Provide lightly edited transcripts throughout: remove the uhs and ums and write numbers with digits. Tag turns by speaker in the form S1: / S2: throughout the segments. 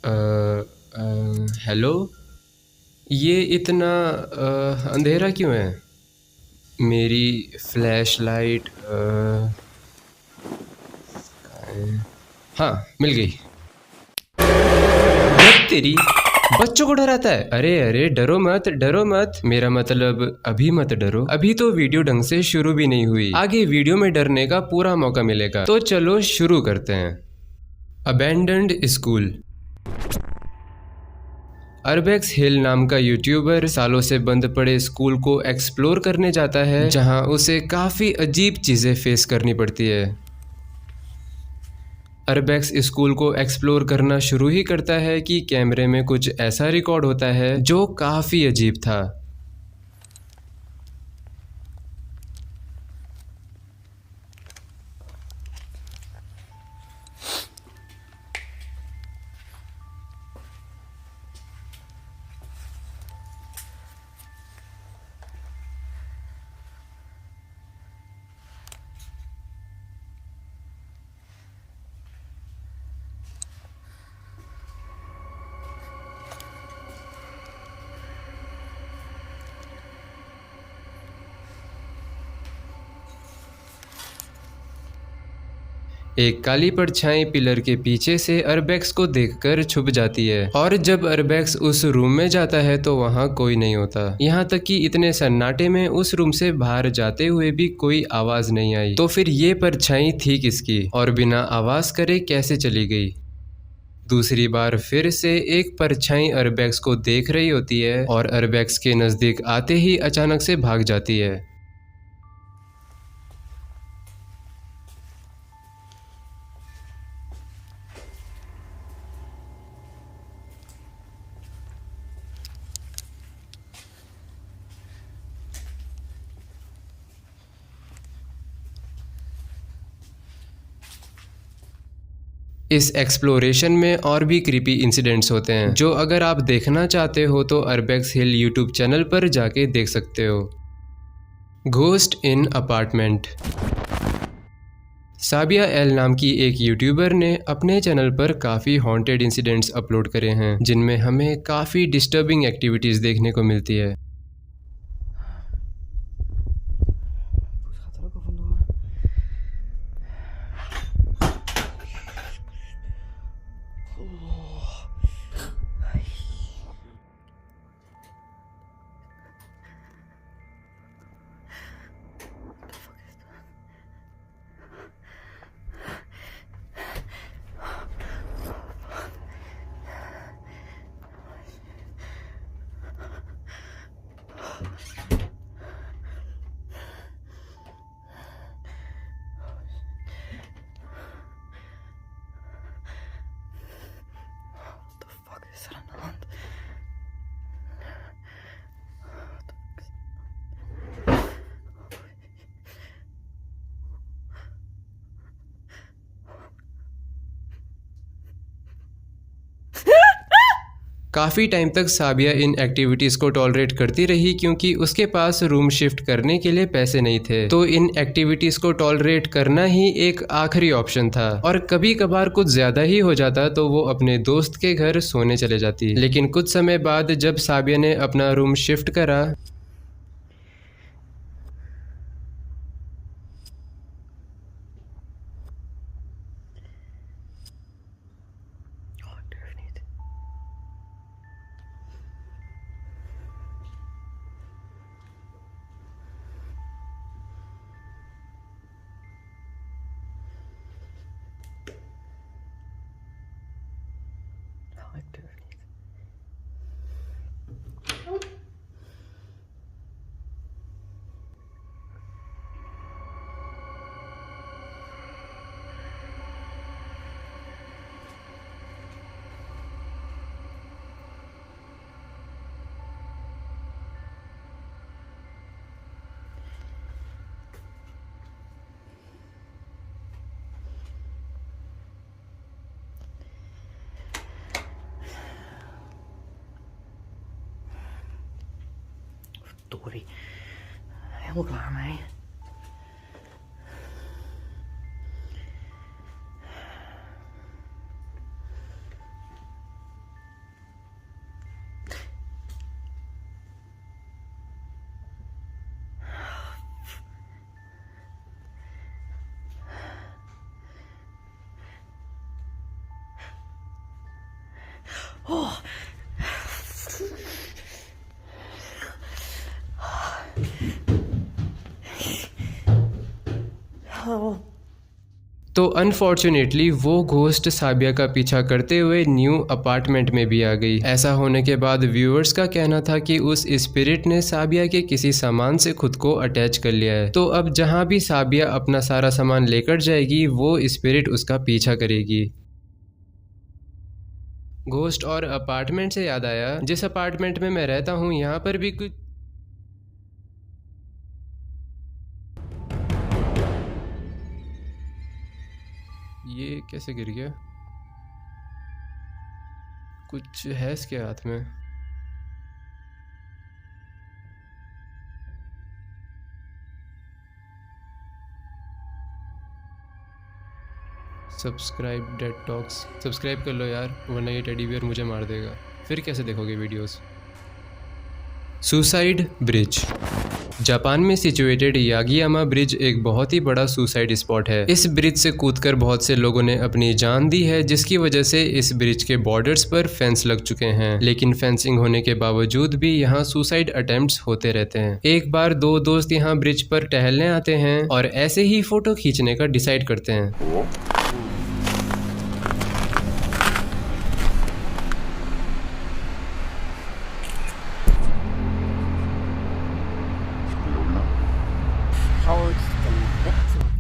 S1: Hello. ये इतना अंधेरा क्यों है? मेरी फ्लैश लाइट हाँ, मिल गई। धत तेरी, बच्चों को डराता है। अरे अरे, डरो मत डरो मत, मेरा मतलब अभी मत डरो। अभी तो वीडियो ढंग से शुरू भी नहीं हुई, आगे वीडियो में डरने का पूरा मौका मिलेगा। तो चलो शुरू करते हैं। Abandoned school. अरबेक्स हिल नाम का यूट्यूबर सालों से बंद पड़े स्कूल को एक्सप्लोर करने जाता है, जहां उसे काफ़ी अजीब चीज़ें फेस करनी पड़ती है। अरबेक्स स्कूल को एक्सप्लोर करना शुरू ही करता है कि कैमरे में कुछ ऐसा रिकॉर्ड होता है जो काफ़ी अजीब था। एक काली परछाई पिलर के पीछे से अरबेक्स को देखकर छुप जाती है, और जब अरबेक्स उस रूम में जाता है तो वहाँ कोई नहीं होता। यहाँ तक कि इतने सन्नाटे में उस रूम से बाहर जाते हुए भी कोई आवाज नहीं आई। तो फिर ये परछाई थी किसकी, और बिना आवाज करे कैसे चली गई? दूसरी बार फिर से एक परछाई अरबेक्स को देख रही होती है और अरबेक्स के नजदीक आते ही अचानक से भाग जाती है। इस एक्सप्लोरेशन में और भी क्रीपी इंसिडेंट्स होते हैं, जो अगर आप देखना चाहते हो तो अरबेक्स हिल यूट्यूब चैनल पर जाके देख सकते हो। Ghost in apartment. Sabiya L नाम की एक यूट्यूबर ने अपने चैनल पर काफ़ी हॉन्टेड इंसिडेंट्स अपलोड करे हैं, जिनमें हमें काफ़ी डिस्टर्बिंग एक्टिविटीज़ देखने को मिलती है। काफ़ी टाइम तक साबिया इन एक्टिविटीज़ को टॉलरेट करती रही, क्योंकि उसके पास रूम शिफ्ट करने के लिए पैसे नहीं थे। तो इन एक्टिविटीज़ को टॉलरेट करना ही एक आखिरी ऑप्शन था, और कभी कभार कुछ ज़्यादा ही हो जाता तो वो अपने दोस्त के घर सोने चले जाती। लेकिन कुछ समय बाद जब साबिया ने अपना रूम शिफ्ट करा,
S2: ตัวดิให้หมดมาไหม Oh. Oh.
S1: तो अनफॉर्चुनेटली वो घोस्ट साबिया का पीछा करते हुए न्यू अपार्टमेंट में भी आ गई। ऐसा होने के बाद व्यूअर्स का कहना था कि उस स्पिरिट ने साबिया के किसी सामान से खुद को अटैच कर लिया है, तो अब जहां भी साबिया अपना सारा सामान लेकर जाएगी वो स्पिरिट उसका पीछा करेगी। घोस्ट और अपार्टमेंट से याद आया, जिस अपार्टमेंट में मैं रहता हूँ यहाँ पर भी कुछ ये कैसे गिर गया? कुछ है इसके हाथ में। सब्सक्राइब डेड टॉक्स, सब्सक्राइब कर लो यार, वरना ये टेडी बियर मुझे मार देगा। फिर कैसे देखोगे वीडियोस? Suicide bridge. जापान में सिचुएटेड यागियामा ब्रिज एक बहुत ही बड़ा सुसाइड स्पॉट है। इस ब्रिज से कूदकर बहुत से लोगों ने अपनी जान दी है, जिसकी वजह से इस ब्रिज के बॉर्डर्स पर फेंस लग चुके हैं। लेकिन फेंसिंग होने के बावजूद भी यहाँ सुसाइड अटेम्प्ट्स होते रहते हैं। एक बार दो दोस्त यहाँ ब्रिज पर टहलने आते हैं और ऐसे ही फोटो खींचने का डिसाइड करते हैं।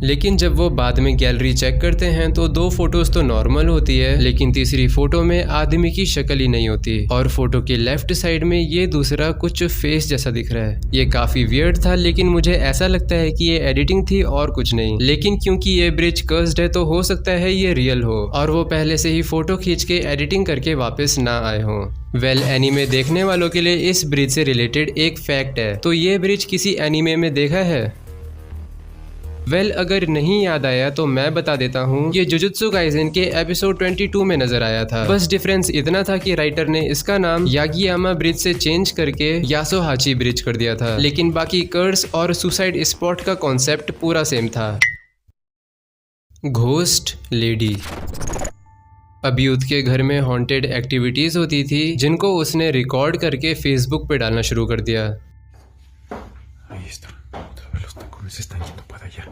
S1: लेकिन जब वो बाद में गैलरी चेक करते हैं तो दो फोटोज तो नॉर्मल होती है, लेकिन तीसरी फोटो में आदमी की शक्ल ही नहीं होती और फोटो के लेफ्ट साइड में ये दूसरा कुछ फेस जैसा दिख रहा है। ये काफी वियर्ड था, लेकिन मुझे ऐसा लगता है कि ये एडिटिंग थी और कुछ नहीं। लेकिन क्योंकि ये ब्रिज कर्स्ड है तो हो सकता है ये रियल हो और वो पहले से ही फोटो खींच के एडिटिंग करके वापस ना आए हों। वेल, एनीमे देखने वालों के लिए इस ब्रिज से रिलेटेड एक फैक्ट है। तो ये ब्रिज किसी एनीमे में देखा है? वेल, अगर नहीं याद आया तो मैं बता देता हूँ, ये जुजुत्सु काइसेन के एपिसोड 22 में नजर आया था। बस डिफरेंस इतना था कि राइटर ने इसका नाम यागियामा ब्रिज से चेंज करके यासोहाची ब्रिज कर दिया था, लेकिन बाकी कर्स और सुसाइड स्पॉट का कॉन्सेप्ट पूरा सेम था। Ghost lady. अभियूथ के घर में हॉन्टेड एक्टिविटीज होती थी, जिनको उसने रिकॉर्ड करके फेसबुक पे डालना शुरू कर दिया।
S3: Ahí está. Otra vez los tacones están yendo para allá.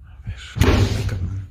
S3: A ver, ay, cabrón.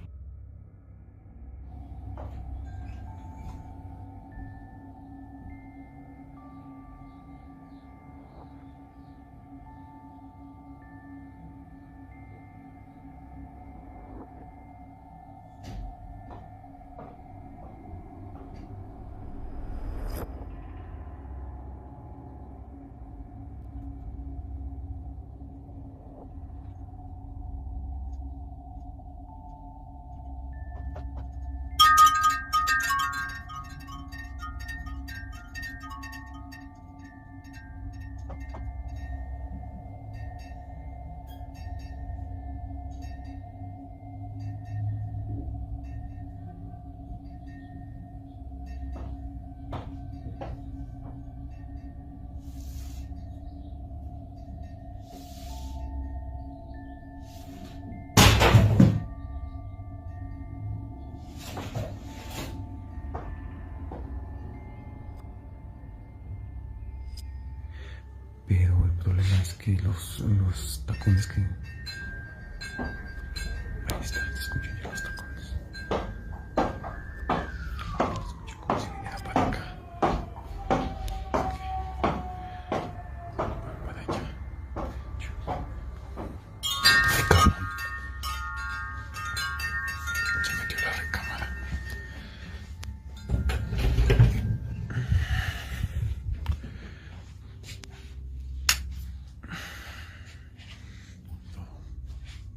S3: Pero el problema es que los tacones que... Ahí está, se escuchan ya los tacones. Se escucha como si viniera para acá. Ok. Para allá. Ay, cabrón. Se metió la recámara.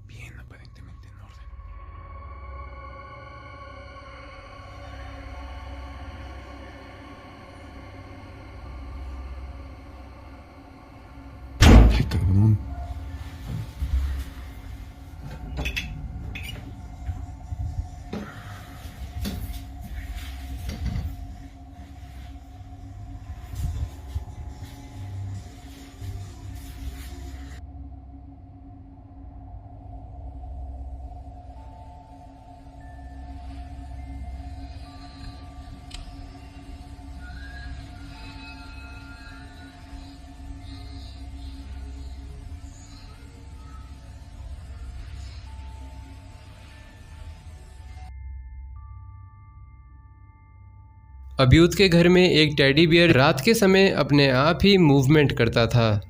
S3: Bien, aparentemente en orden. Ay, cabrón.
S1: अब्यूद के घर में एक teddy bear रात के समय अपने आप ही movement करता था।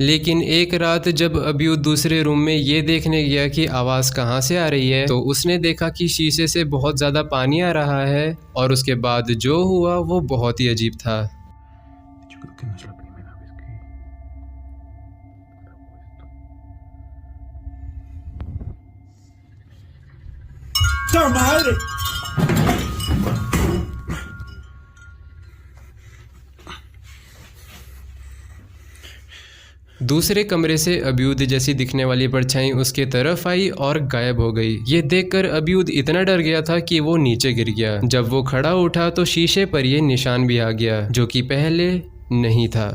S1: लेकिन एक रात जब अब्यूद दूसरे रूम में ये देखने गया कि आवाज़ कहाँ से आ रही है, तो उसने देखा कि शीशे से बहुत ज़्यादा पानी आ रहा है और उसके बाद जो हुआ वो बहुत ही अजीब था।
S3: Yo creo que no es la primera vez que grabo esto. ¡Ta madre!
S1: दूसरे कमरे से अब्यूद जैसी दिखने वाली परछाई उसके तरफ आई और गायब हो गई। ये देखकर अब्यूद इतना डर गया था कि वो नीचे गिर गया। जब वो खड़ा उठा तो शीशे पर ये निशान भी आ गया जो कि पहले नहीं था।